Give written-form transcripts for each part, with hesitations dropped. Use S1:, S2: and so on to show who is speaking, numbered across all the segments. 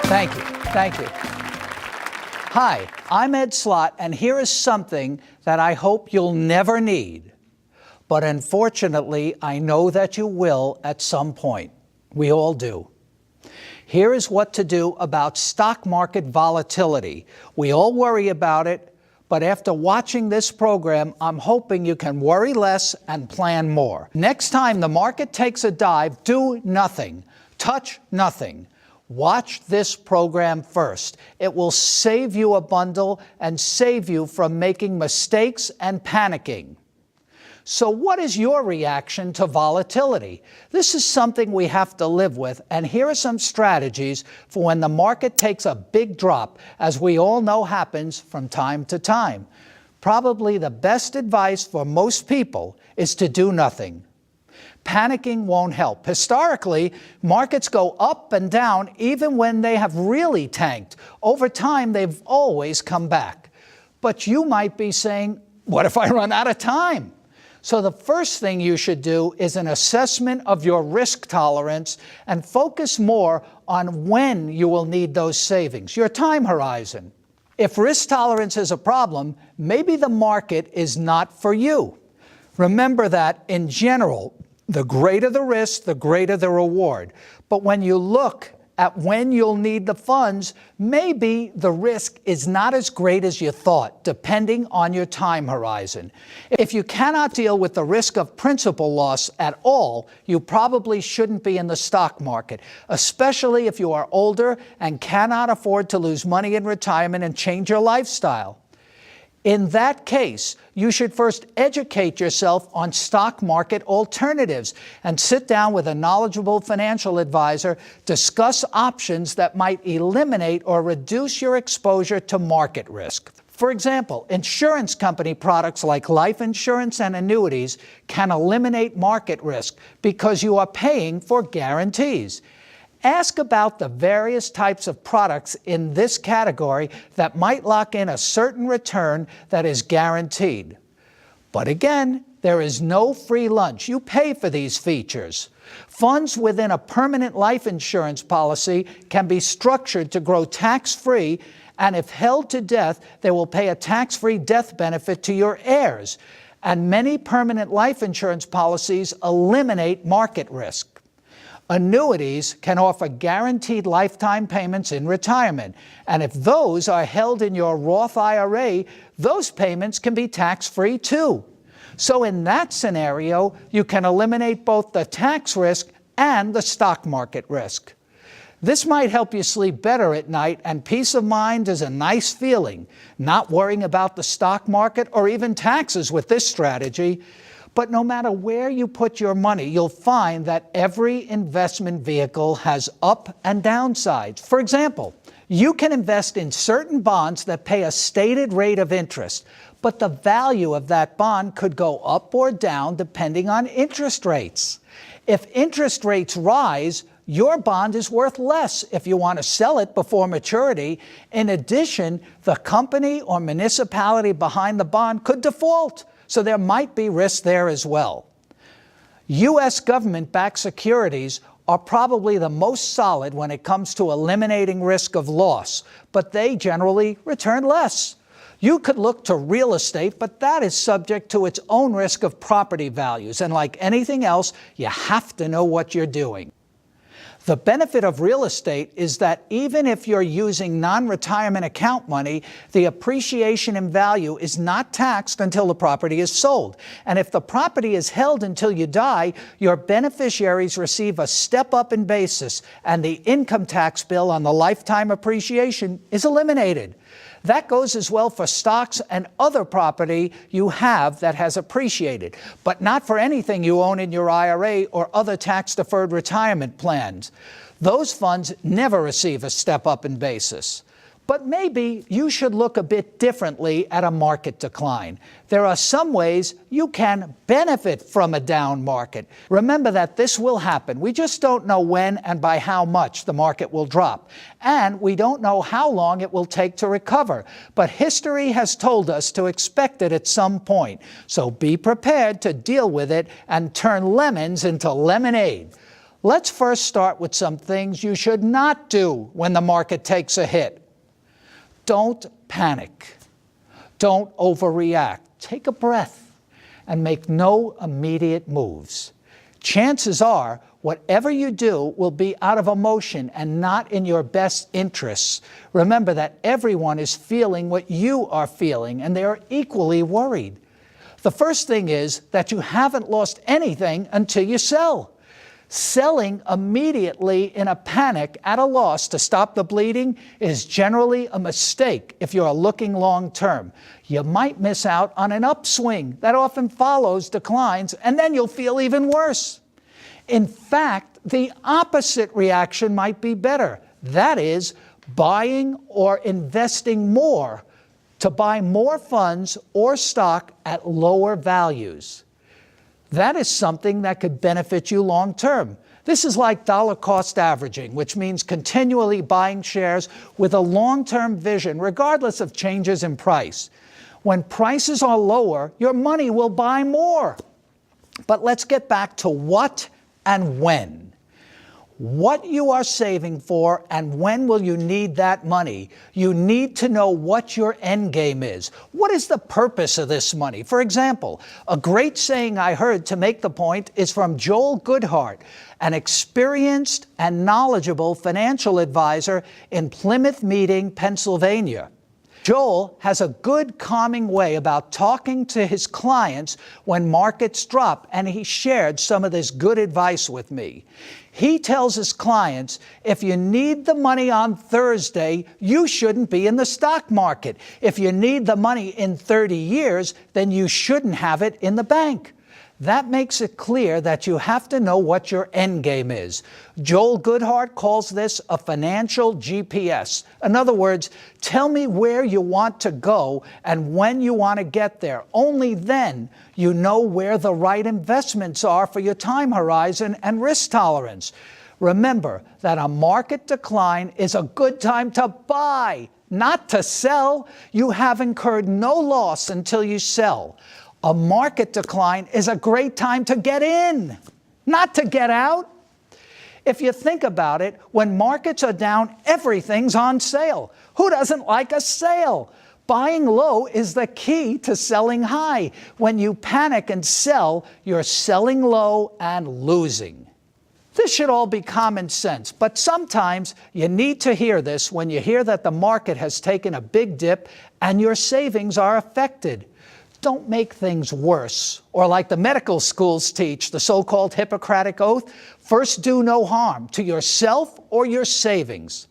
S1: Thank you. Thank you. Hi, I'm Ed Slott, and here is something that I hope you'll never need. But unfortunately, I know that you will at some point. We all do. Here is what to do about stock market volatility. We all worry about it, but after watching this program, I'm hoping you can worry less and plan more. Next time the market takes a dive, do nothing. Touch nothing. Watch this program first. It will save you a bundle and save you from making mistakes and panicking. So what is your reaction to volatility? This is something we have to live with, and here are some strategies for when the market takes a big drop, as we all know happens from time to time. Probably the best advice for most people is to do nothing. Panicking won't help. Historically, markets go up and down even when they have really tanked. Over time, they've always come back. But you might be saying, what if I run out of time? So the first thing you should do is an assessment of your risk tolerance and focus more on when you will need those savings, your time horizon. If risk tolerance is a problem, maybe the market is not for you. Remember that, in general, the greater the risk, the greater the reward. But when you look at when you'll need the funds, maybe the risk is not as great as you thought, depending on your time horizon. If you cannot deal with the risk of principal loss at all, you probably shouldn't be in the stock market, especially if you are older and cannot afford to lose money in retirement and change your lifestyle. In that case, you should first educate yourself on stock market alternatives and sit down with a knowledgeable financial advisor, discuss options that might eliminate or reduce your exposure to market risk. For example, insurance company products like life insurance and annuities can eliminate market risk because you are paying for guarantees. Ask about the various types of products in this category that might lock in a certain return that is guaranteed. But again, there is no free lunch. You pay for these features. Funds within a permanent life insurance policy can be structured to grow tax-free, and if held to death, they will pay a tax-free death benefit to your heirs. And many permanent life insurance policies eliminate market risk. Annuities can offer guaranteed lifetime payments in retirement, and if those are held in your Roth IRA, those payments can be tax-free too. So in that scenario, you can eliminate both the tax risk and the stock market risk. This might help you sleep better at night, and peace of mind is a nice feeling, not worrying about the stock market or even taxes with this strategy. But no matter where you put your money, you'll find that every investment vehicle has up and down sides. For example, you can invest in certain bonds that pay a stated rate of interest, but the value of that bond could go up or down depending on interest rates. If interest rates rise, your bond is worth less if you want to sell it before maturity. In addition, the company or municipality behind the bond could default. So there might be risk there as well. U.S. government-backed securities are probably the most solid when it comes to eliminating risk of loss, but they generally return less. You could look to real estate, but that is subject to its own risk of property values, and like anything else, you have to know what you're doing. The benefit of real estate is that even if you're using non-retirement account money, the appreciation in value is not taxed until the property is sold. And if the property is held until you die, your beneficiaries receive a step up in basis, and the income tax bill on the lifetime appreciation is eliminated. That goes as well for stocks and other property you have that has appreciated, but not for anything you own in your IRA or other tax-deferred retirement plans. Those funds never receive a step-up in basis. But maybe you should look a bit differently at a market decline. There are some ways you can benefit from a down market. Remember that this will happen. We just don't know when and by how much the market will drop. And we don't know how long it will take to recover. But history has told us to expect it at some point. So be prepared to deal with it and turn lemons into lemonade. Let's first start with some things you should not do when the market takes a hit. Don't panic. Don't overreact. Take a breath and make no immediate moves. Chances are, whatever you do will be out of emotion and not in your best interests. Remember that everyone is feeling what you are feeling, and they are equally worried. The first thing is that you haven't lost anything until you sell. Selling immediately in a panic at a loss to stop the bleeding is generally a mistake if you are looking long term. You might miss out on an upswing that often follows declines, and then you'll feel even worse. In fact, the opposite reaction might be better. That is, buying or investing more to buy more funds or stock at lower values. That is something that could benefit you long term. This is like dollar cost averaging, which means continually buying shares with a long-term vision, regardless of changes in price. When prices are lower, your money will buy more. But let's get back to what and when. What you are saving for and when will you need that money. You need to know what your end game is. What is the purpose of this money? For example, a great saying I heard to make the point is from Joel Goodhart, an experienced and knowledgeable financial advisor in Plymouth Meeting, Pennsylvania. Joel has a good calming way about talking to his clients when markets drop, and he shared some of this good advice with me. He tells his clients, if you need the money on Thursday, you shouldn't be in the stock market. If you need the money in 30 years, then you shouldn't have it in the bank. That makes it clear that you have to know what your end game is. Joel Goodhart calls this a financial GPS. In other words, tell me where you want to go and when you want to get there. Only then you know where the right investments are for your time horizon and risk tolerance. Remember that a market decline is a good time to buy, not to sell. You have incurred no loss until you sell. A market decline is a great time to get in, not to get out. If you think about it, when markets are down, everything's on sale. Who doesn't like a sale? Buying low is the key to selling high. When you panic and sell, you're selling low and losing. This should all be common sense, but sometimes you need to hear this when you hear that the market has taken a big dip and your savings are affected. Don't make things worse, or like the medical schools teach, the so-called Hippocratic Oath, first do no harm to yourself or your savings.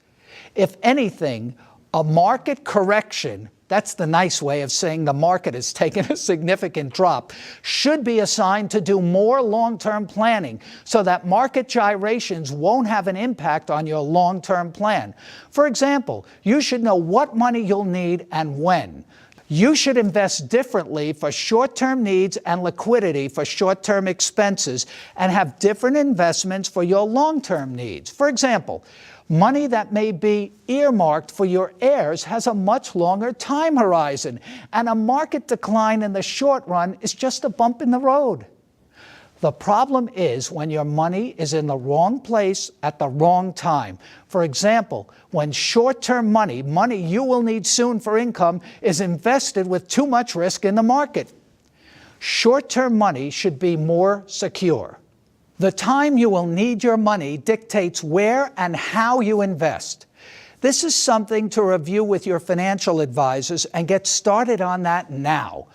S1: If anything, a market correction, that's the nice way of saying the market has taken a significant drop, should be a sign to do more long-term planning so that market gyrations won't have an impact on your long-term plan. For example, you should know what money you'll need and when. You should invest differently for short-term needs and liquidity for short-term expenses and have different investments for your long-term needs. For example, money that may be earmarked for your heirs has a much longer time horizon, and a market decline in the short run is just a bump in the road. The problem is when your money is in the wrong place at the wrong time. For example, when short-term money you will need soon for income, is invested with too much risk in the market. Short-term money should be more secure. The time you will need your money dictates where and how you invest. This is something to review with your financial advisors and get started on that now.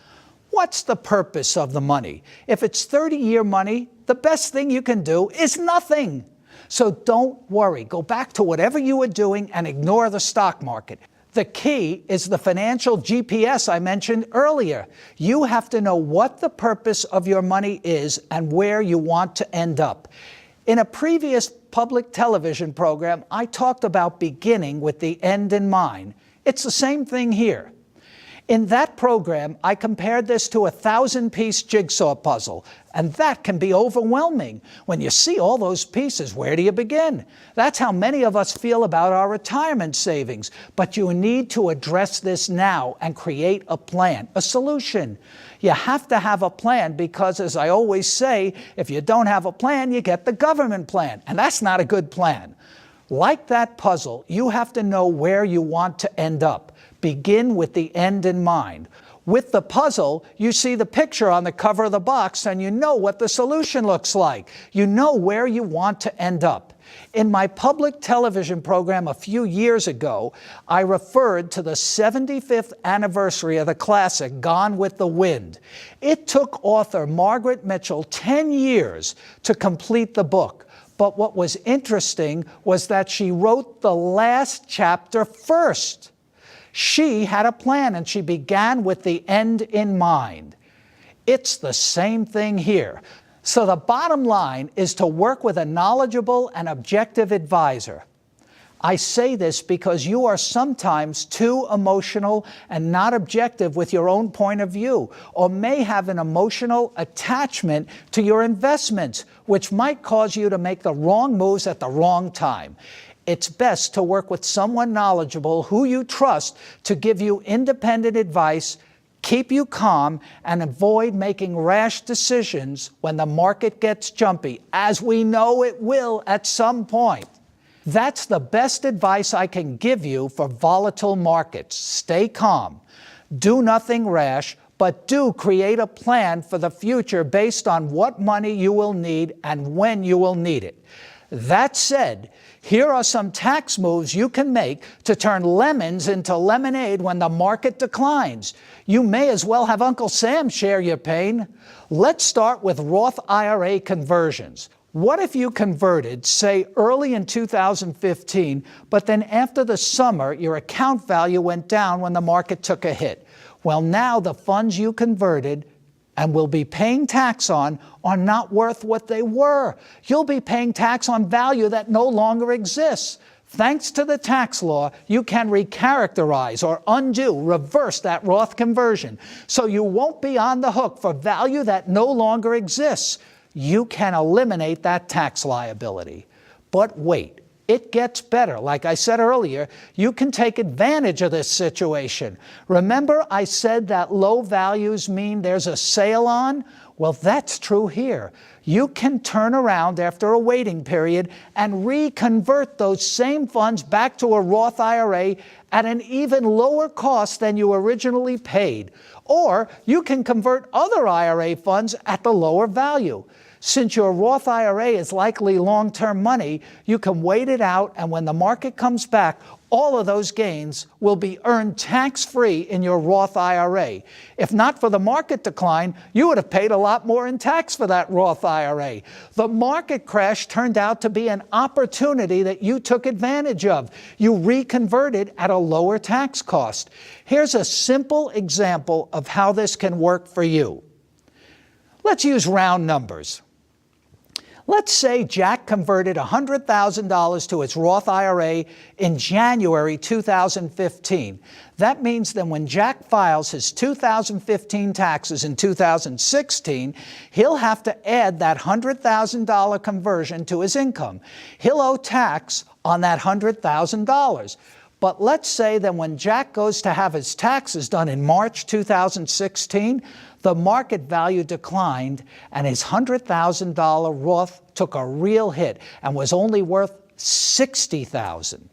S1: What's the purpose of the money? If it's 30-year money, the best thing you can do is nothing. So don't worry. Go back to whatever you were doing and ignore the stock market. The key is the financial GPS I mentioned earlier. You have to know what the purpose of your money is and where you want to end up. In a previous public television program, I talked about beginning with the end in mind. It's the same thing here. In that program, I compared this to a 1,000-piece jigsaw puzzle, and that can be overwhelming. When you see all those pieces, where do you begin? That's how many of us feel about our retirement savings. But you need to address this now and create a plan, a solution. You have to have a plan because, as I always say, if you don't have a plan, you get the government plan, and that's not a good plan. Like that puzzle, you have to know where you want to end up. Begin with the end in mind. With the puzzle, you see the picture on the cover of the box and you know what the solution looks like. You know where you want to end up. In my public television program a few years ago, I referred to the 75th anniversary of the classic Gone with the Wind. It took author Margaret Mitchell 10 years to complete the book. But what was interesting was that she wrote the last chapter first. She had a plan, and she began with the end in mind. It's the same thing here. So the bottom line is to work with a knowledgeable and objective advisor. I say this because you are sometimes too emotional and not objective with your own point of view, or may have an emotional attachment to your investments, which might cause you to make the wrong moves at the wrong time. It's best to work with someone knowledgeable who you trust to give you independent advice, keep you calm, and avoid making rash decisions when the market gets jumpy, as we know it will at some point. That's the best advice I can give you for volatile markets. Stay calm. Do nothing rash, but do create a plan for the future based on what money you will need and when you will need it. That said, here are some tax moves you can make to turn lemons into lemonade when the market declines. You may as well have Uncle Sam share your pain. Let's start with Roth IRA conversions. What if you converted, say, early in 2015, but then after the summer, your account value went down when the market took a hit? Well, now the funds you converted and will be paying tax on are not worth what they were. You'll be paying tax on value that no longer exists. Thanks to the tax law, you can recharacterize or undo, reverse that Roth conversion, so you won't be on the hook for value that no longer exists. You can eliminate that tax liability. But wait. It gets better. Like I said earlier, you can take advantage of this situation. Remember I said that low values mean there's a sale on? Well, that's true here. You can turn around after a waiting period and reconvert those same funds back to a Roth IRA at an even lower cost than you originally paid. Or you can convert other IRA funds at the lower value. Since your Roth IRA is likely long-term money, you can wait it out, and when the market comes back, all of those gains will be earned tax-free in your Roth IRA. If not for the market decline, you would have paid a lot more in tax for that Roth IRA. The market crash turned out to be an opportunity that you took advantage of. You reconverted at a lower tax cost. Here's a simple example of how this can work for you. Let's use round numbers. Let's say Jack converted $100,000 to his Roth IRA in January 2015. That means that when Jack files his 2015 taxes in 2016, he'll have to add that $100,000 conversion to his income. He'll owe tax on that $100,000. But let's say that when Jack goes to have his taxes done in March 2016, the market value declined and his $100,000 Roth took a real hit and was only worth $60,000.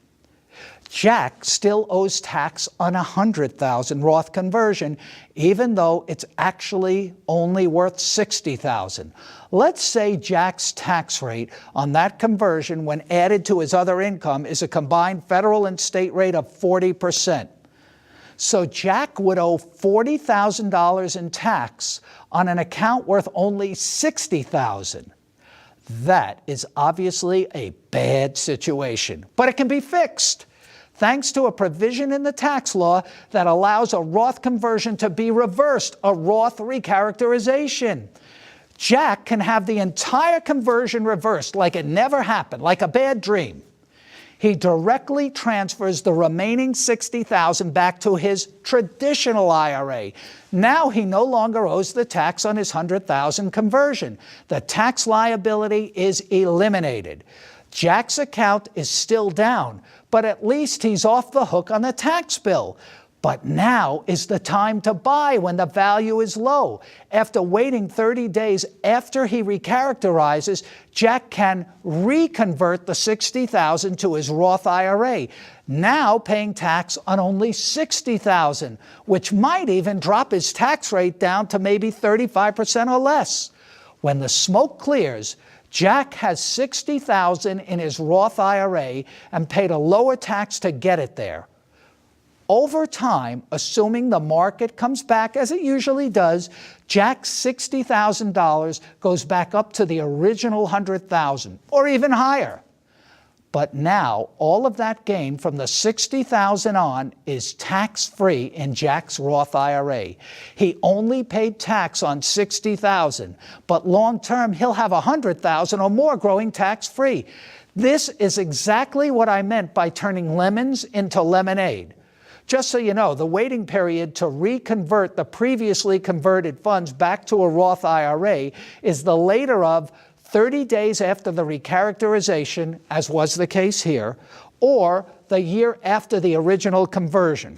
S1: Jack still owes tax on $100,000 Roth conversion, even though it's actually only worth $60,000. Let's say Jack's tax rate on that conversion when added to his other income is a combined federal and state rate of 40%. So Jack would owe $40,000 in tax on an account worth only $60,000. That is obviously a bad situation, but it can be fixed. Thanks to a provision in the tax law that allows a Roth conversion to be reversed, a Roth recharacterization. Jack can have the entire conversion reversed like it never happened, like a bad dream. He directly transfers the remaining $60,000 back to his traditional IRA. Now he no longer owes the tax on his $100,000 conversion. The tax liability is eliminated. Jack's account is still down, but at least he's off the hook on the tax bill. But now is the time to buy when the value is low. After waiting 30 days after he recharacterizes, Jack can reconvert the $60,000 to his Roth IRA, now paying tax on only $60,000, which might even drop his tax rate down to maybe 35% or less. When the smoke clears, Jack has $60,000 in his Roth IRA and paid a lower tax to get it there. Over time, assuming the market comes back as it usually does, Jack's $60,000 goes back up to the original $100,000 or even higher. But now all of that gain from the $60,000 on is tax-free in Jack's Roth IRA. He only paid tax on $60,000, but long-term he'll have $100,000 or more growing tax-free. This is exactly what I meant by turning lemons into lemonade. Just so you know, the waiting period to reconvert the previously converted funds back to a Roth IRA is the later of 30 days after the recharacterization, as was the case here, or the year after the original conversion.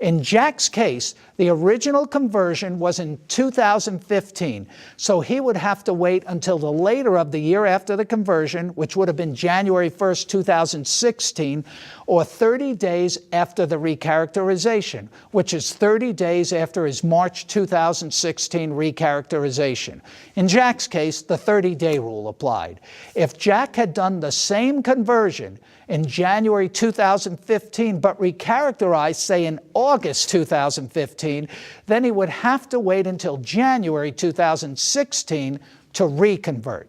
S1: In Jack's case, the original conversion was in 2015, so he would have to wait until the later of the year after the conversion, which would have been January 1st, 2016, or 30 days after the recharacterization, which is 30 days after his March 2016 recharacterization. In Jack's case, the 30-day rule applied. If Jack had done the same conversion in January 2015, but recharacterized, say, in August 2015, then he would have to wait until January 2016 to reconvert.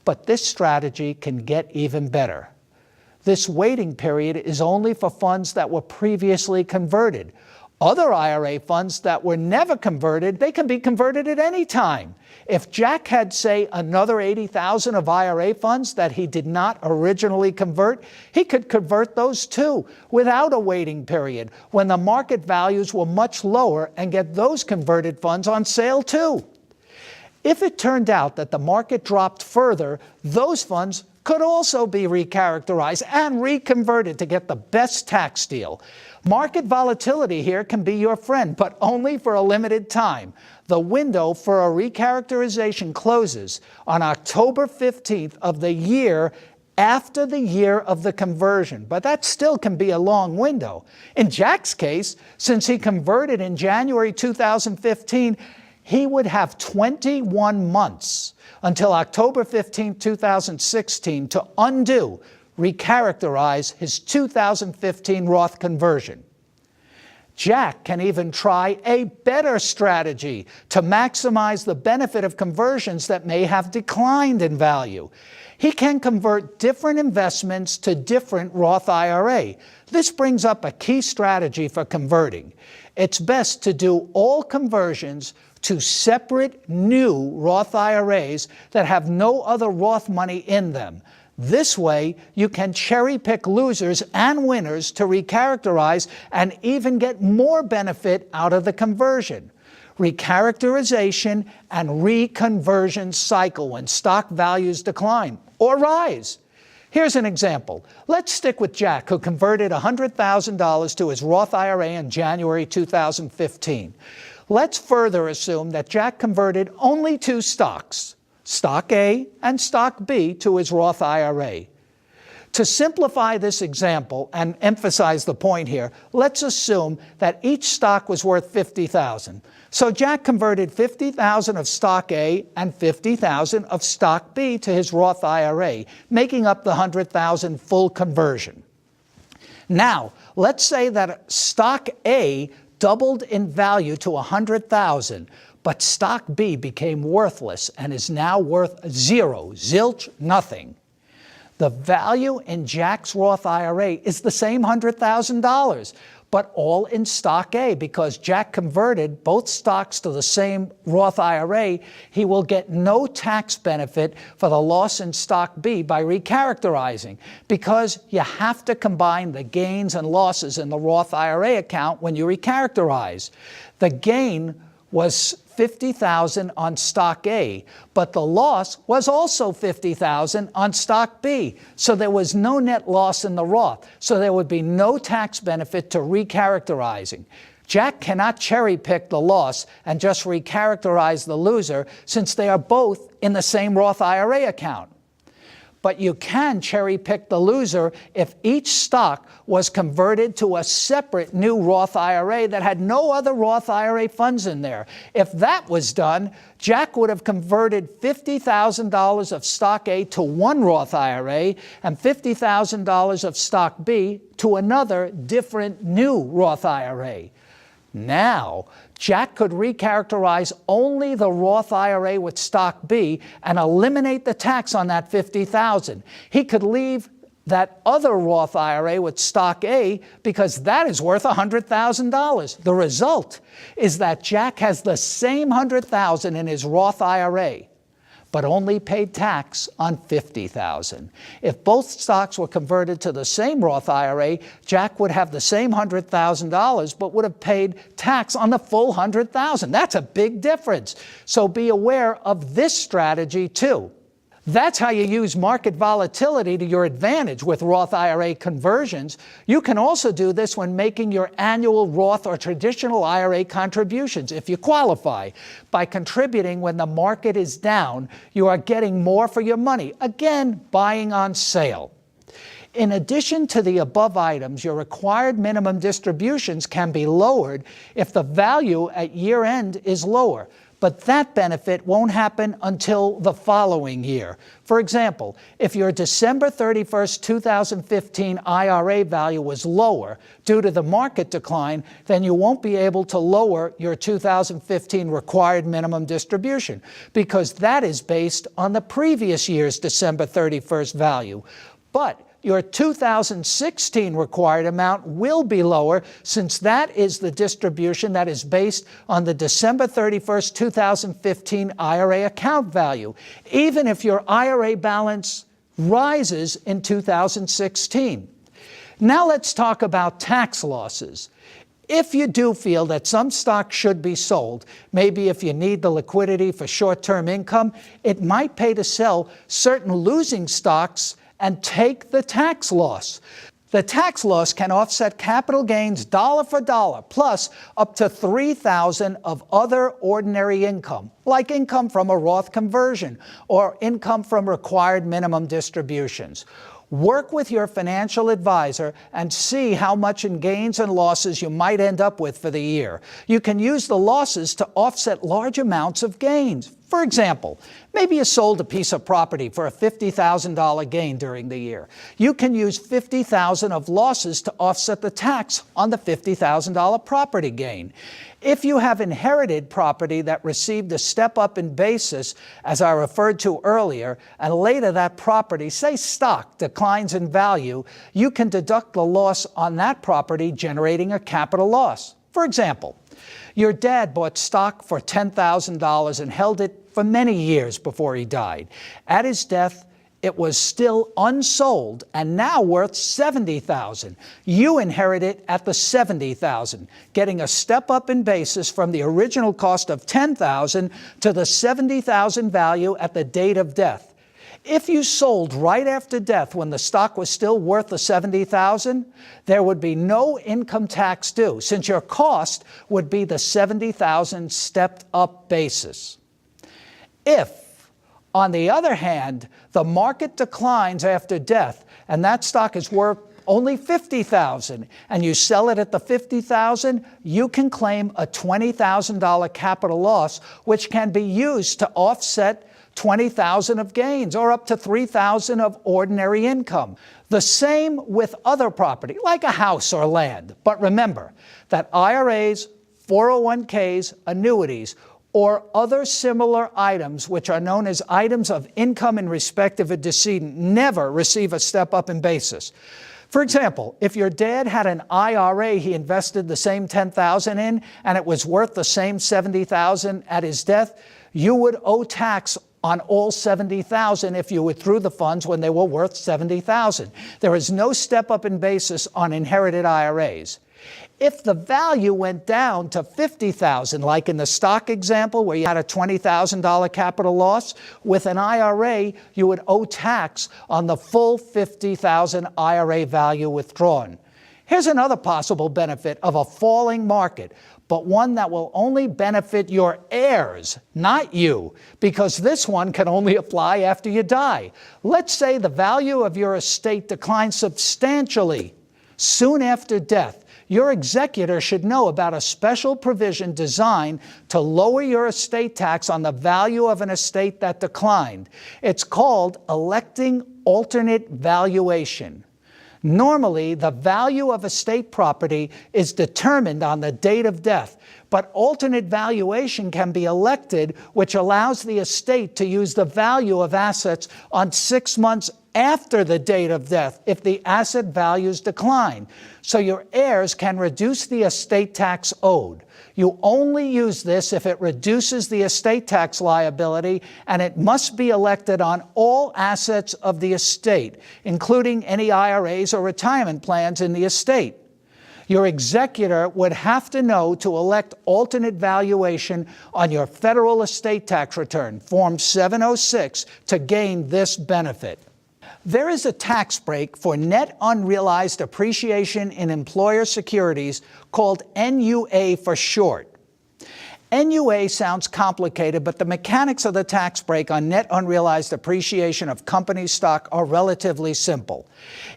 S1: But this strategy can get even better. This waiting period is only for funds that were previously converted. Other IRA funds that were never converted, they can be converted at any time. If Jack had, say, another $80,000 of IRA funds that he did not originally convert, he could convert those too without a waiting period when the market values were much lower and get those converted funds on sale too. If it turned out that the market dropped further, those funds could also be recharacterized and reconverted to get the best tax deal. Market volatility here can be your friend, but only for a limited time. The window for a recharacterization closes on October 15th of the year after the year of the conversion, but that still can be a long window. In Jack's case, since he converted in January 2015, he would have 21 months until October 15, 2016 to undo, recharacterize his 2015 Roth conversion. Jack can even try a better strategy to maximize the benefit of conversions that may have declined in value. He can convert different investments to different Roth IRA. This brings up a key strategy for converting. It's best to do all conversions to separate new Roth IRAs that have no other Roth money in them. This way, you can cherry-pick losers and winners to recharacterize and even get more benefit out of the conversion. Recharacterization and reconversion cycle when stock values decline or rise. Here's an example. Let's stick with Jack, who converted $100,000 to his Roth IRA in January 2015. Let's further assume that Jack converted only two stocks, Stock A and Stock B, to his Roth IRA. To simplify this example and emphasize the point here, let's assume that each stock was worth $50,000. So Jack converted $50,000 of Stock A and $50,000 of Stock B to his Roth IRA, making up the $100,000 full conversion. Now, let's say that Stock A doubled in value to $100,000, but Stock B became worthless and is now worth zero, zilch, nothing. The value in Jack's Roth IRA is the same $100,000, but all in stock A. Because Jack converted both stocks to the same Roth IRA, he will get no tax benefit for the loss in stock B by recharacterizing, because you have to combine the gains and losses in the Roth IRA account when you recharacterize. The gain was $50,000 on stock A, but the loss was also $50,000 on stock B. So there was no net loss in the Roth. So there would be no tax benefit to recharacterizing. Jack cannot cherry pick the loss and just recharacterize the loser, since they are both in the same Roth IRA account. But you can cherry pick the loser if each stock was converted to a separate new Roth IRA that had no other Roth IRA funds in there. If that was done, Jack would have converted $50,000 of stock A to one Roth IRA and $50,000 of stock B to another different new Roth IRA. Now, Jack could recharacterize only the Roth IRA with stock B and eliminate the tax on that $50,000. He could leave that other Roth IRA with stock A because that is worth $100,000. The result is that Jack has the same $100,000 in his Roth IRA, but only paid tax on $50,000. If both stocks were converted to the same Roth IRA, Jack would have the same $100,000, but would have paid tax on the full $100,000. That's a big difference. So be aware of this strategy too. That's how you use market volatility to your advantage with Roth IRA conversions. You can also do this when making your annual Roth or traditional IRA contributions, if you qualify. By contributing when the market is down, you are getting more for your money. Again, buying on sale. In addition to the above items, your required minimum distributions can be lowered if the value at year-end is lower. But that benefit won't happen until the following year. For example, if your December 31st, 2015 IRA value was lower due to the market decline, then you won't be able to lower your 2015 required minimum distribution, because that is based on the previous year's December 31st value. But your 2016 required amount will be lower, since that is the distribution that is based on the December 31st, 2015 IRA account value, even if your IRA balance rises in 2016. Now let's talk about tax losses. If you do feel that some stocks should be sold, maybe if you need the liquidity for short-term income, it might pay to sell certain losing stocks and take the tax loss. The tax loss can offset capital gains dollar for dollar, plus up to $3,000 of other ordinary income, like income from a Roth conversion or income from required minimum distributions. Work with your financial advisor and see how much in gains and losses you might end up with for the year. You can use the losses to offset large amounts of gains. For example, maybe you sold a piece of property for a $50,000 gain during the year. You can use $50,000 of losses to offset the tax on the $50,000 property gain. If you have inherited property that received a step up in basis, as I referred to earlier, and later that property, say stock, declines in value, you can deduct the loss on that property, generating a capital loss. For example, your dad bought stock for $10,000 and held it for many years before he died. At his death, it was still unsold and now worth $70,000. You inherit it at the $70,000, getting a step up in basis from the original cost of $10,000 to the $70,000 value at the date of death. If you sold right after death when the stock was still worth the $70,000, there would be no income tax due, since your cost would be the $70,000 stepped up basis. If, on the other hand, the market declines after death and that stock is worth only $50,000 and you sell it at the $50,000, you can claim a $20,000 capital loss, which can be used to offset $20,000 of gains or up to $3,000 of ordinary income. The same with other property, like a house or land. But remember that IRAs, 401ks, annuities, or other similar items, which are known as items of income in respect of a decedent, never receive a step up in basis. For example, if your dad had an IRA he invested the same $10,000 in and it was worth the same $70,000 at his death, you would owe tax on all $70,000 if you withdrew the funds when they were worth $70,000. There is no step up in basis on inherited IRAs. If the value went down to $50,000, like in the stock example where you had a $20,000 capital loss, with an IRA, you would owe tax on the full $50,000 IRA value withdrawn. Here's another possible benefit of a falling market, but one that will only benefit your heirs, not you, because this one can only apply after you die. Let's say the value of your estate declines substantially soon after death. Your executor should know about a special provision designed to lower your estate tax on the value of an estate that declined. It's called electing alternate valuation. Normally, the value of estate property is determined on the date of death, but alternate valuation can be elected, which allows the estate to use the value of assets on 6 months after the date of death if the asset values decline. So your heirs can reduce the estate tax owed. You only use this if it reduces the estate tax liability, and it must be elected on all assets of the estate, including any IRAs or retirement plans in the estate. Your executor would have to know to elect alternate valuation on your federal estate tax return, Form 706, to gain this benefit. There is a tax break for net unrealized appreciation in employer securities called NUA for short. NUA sounds complicated, but the mechanics of the tax break on net unrealized appreciation of company stock are relatively simple.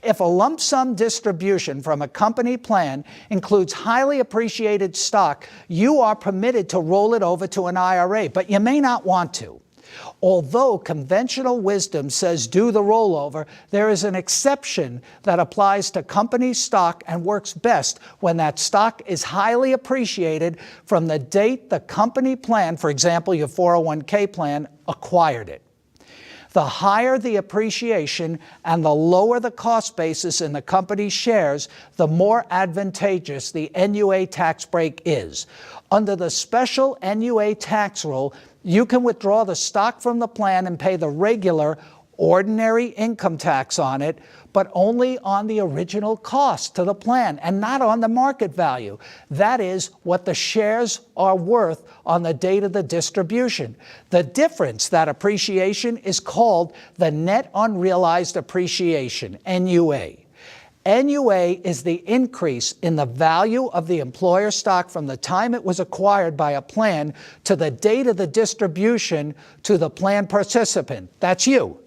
S1: If a lump sum distribution from a company plan includes highly appreciated stock, you are permitted to roll it over to an IRA, but you may not want to. Although conventional wisdom says do the rollover, there is an exception that applies to company stock and works best when that stock is highly appreciated from the date the company plan, for example, your 401k plan, acquired it. The higher the appreciation and the lower the cost basis in the company's shares, the more advantageous the NUA tax break is. Under the special NUA tax rule, you can withdraw the stock from the plan and pay the regular, ordinary income tax on it, but only on the original cost to the plan and not on the market value. That is what the shares are worth on the date of the distribution. The difference, that appreciation, is called the net unrealized appreciation, NUA. NUA is the increase in the value of the employer stock from the time it was acquired by a plan to the date of the distribution to the plan participant. That's you.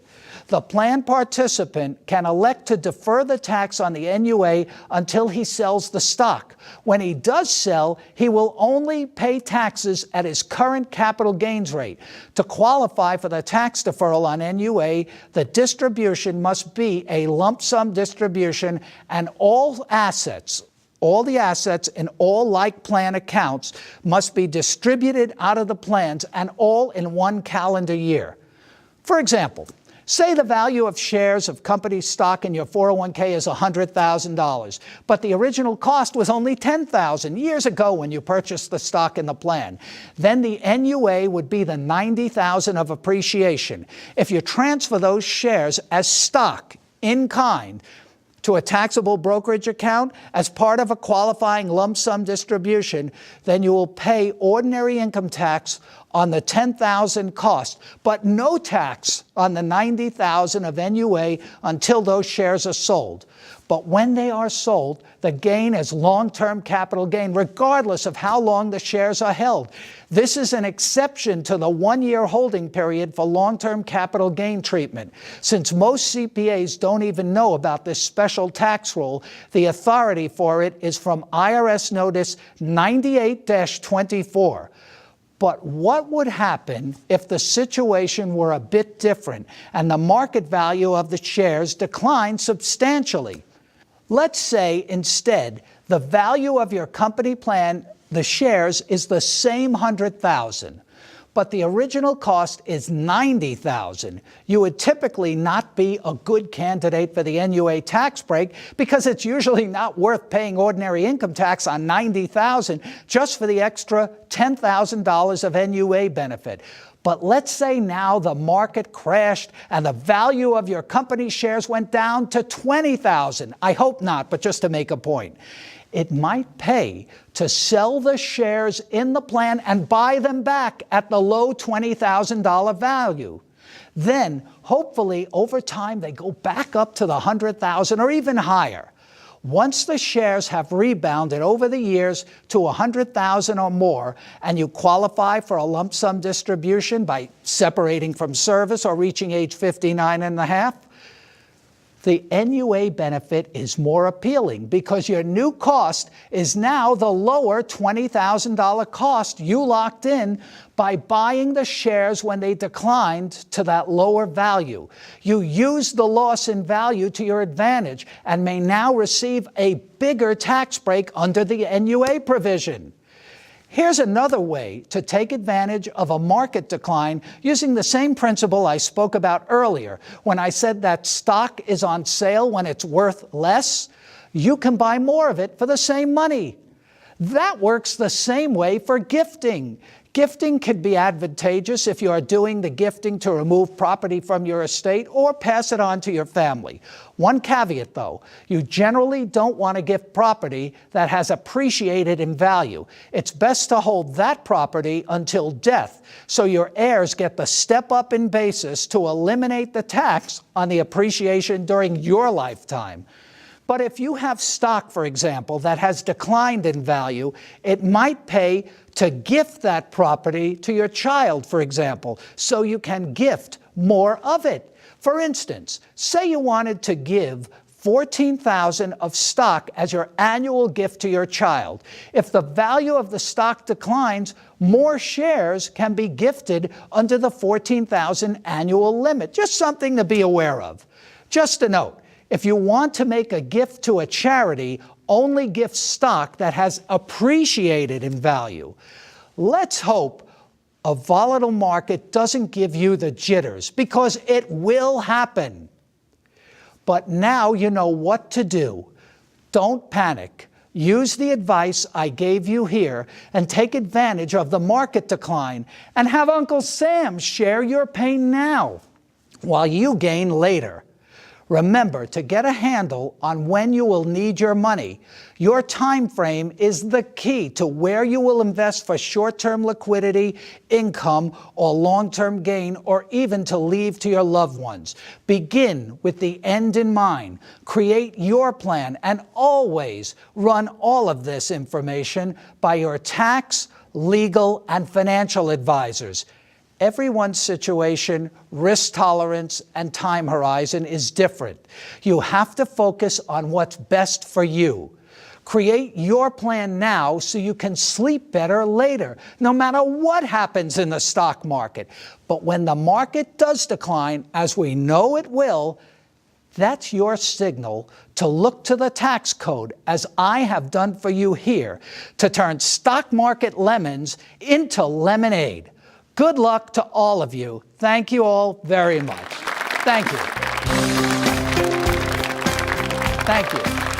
S1: The plan participant can elect to defer the tax on the NUA until he sells the stock. When he does sell, he will only pay taxes at his current capital gains rate. To qualify for the tax deferral on NUA, the distribution must be a lump sum distribution, and all the assets in all like plan accounts must be distributed out of the plans and all in one calendar year. For example, say the value of shares of company stock in your 401k is $100,000, but the original cost was only $10,000 years ago when you purchased the stock in the plan. Then the NUA would be the $90,000 of appreciation. If you transfer those shares as stock in kind to a taxable brokerage account as part of a qualifying lump sum distribution, then you will pay ordinary income tax on the $10,000 cost, but no tax on the $90,000 of NUA until those shares are sold. But when they are sold, the gain is long-term capital gain, regardless of how long the shares are held. This is an exception to the one-year holding period for long-term capital gain treatment. Since most CPAs don't even know about this special tax rule, the authority for it is from IRS Notice 98-24. But what would happen if the situation were a bit different and the market value of the shares declined substantially? Let's say instead the value of your company plan, the shares, is the same $100,000, but the original cost is $90,000. You would typically not be a good candidate for the NUA tax break because it's usually not worth paying ordinary income tax on $90,000 just for the extra $10,000 of NUA benefit. But let's say now the market crashed and the value of your company shares went down to $20,000. I hope not, but just to make a point. It might pay to sell the shares in the plan and buy them back at the low $20,000 value. Then, hopefully, over time, they go back up to the $100,000 or even higher. Once the shares have rebounded over the years to $100,000 or more, and you qualify for a lump sum distribution by separating from service or reaching age 59 and a half, the NUA benefit is more appealing because your new cost is now the lower $20,000 cost you locked in by buying the shares when they declined to that lower value. You used the loss in value to your advantage and may now receive a bigger tax break under the NUA provision. Here's another way to take advantage of a market decline using the same principle I spoke about earlier when I said that stock is on sale when it's worth less. You can buy more of it for the same money. That works the same way for gifting. Gifting could be advantageous if you are doing the gifting to remove property from your estate or pass it on to your family. One caveat though, you generally don't want to gift property that has appreciated in value. It's best to hold that property until death so your heirs get the step up in basis to eliminate the tax on the appreciation during your lifetime. But if you have stock, for example, that has declined in value, it might pay to gift that property to your child, for example, so you can gift more of it. For instance, say you wanted to give $14,000 of stock as your annual gift to your child. If the value of the stock declines, more shares can be gifted under the $14,000 annual limit. Just something to be aware of. Just a note. If you want to make a gift to a charity, only gift stock that has appreciated in value. Let's hope a volatile market doesn't give you the jitters, because it will happen. But now you know what to do. Don't panic. Use the advice I gave you here and take advantage of the market decline and have Uncle Sam share your pain now while you gain later. Remember to get a handle on when you will need your money. Your time frame is the key to where you will invest for short-term liquidity, income, or long-term gain, or even to leave to your loved ones. Begin with the end in mind. Create your plan and always run all of this information by your tax, legal, and financial advisors. Everyone's situation, risk tolerance, and time horizon is different. You have to focus on what's best for you. Create your plan now so you can sleep better later, no matter what happens in the stock market. But when the market does decline, as we know it will, that's your signal to look to the tax code, as I have done for you here, to turn stock market lemons into lemonade. Good luck to all of you. Thank you all very much. Thank you. Thank you.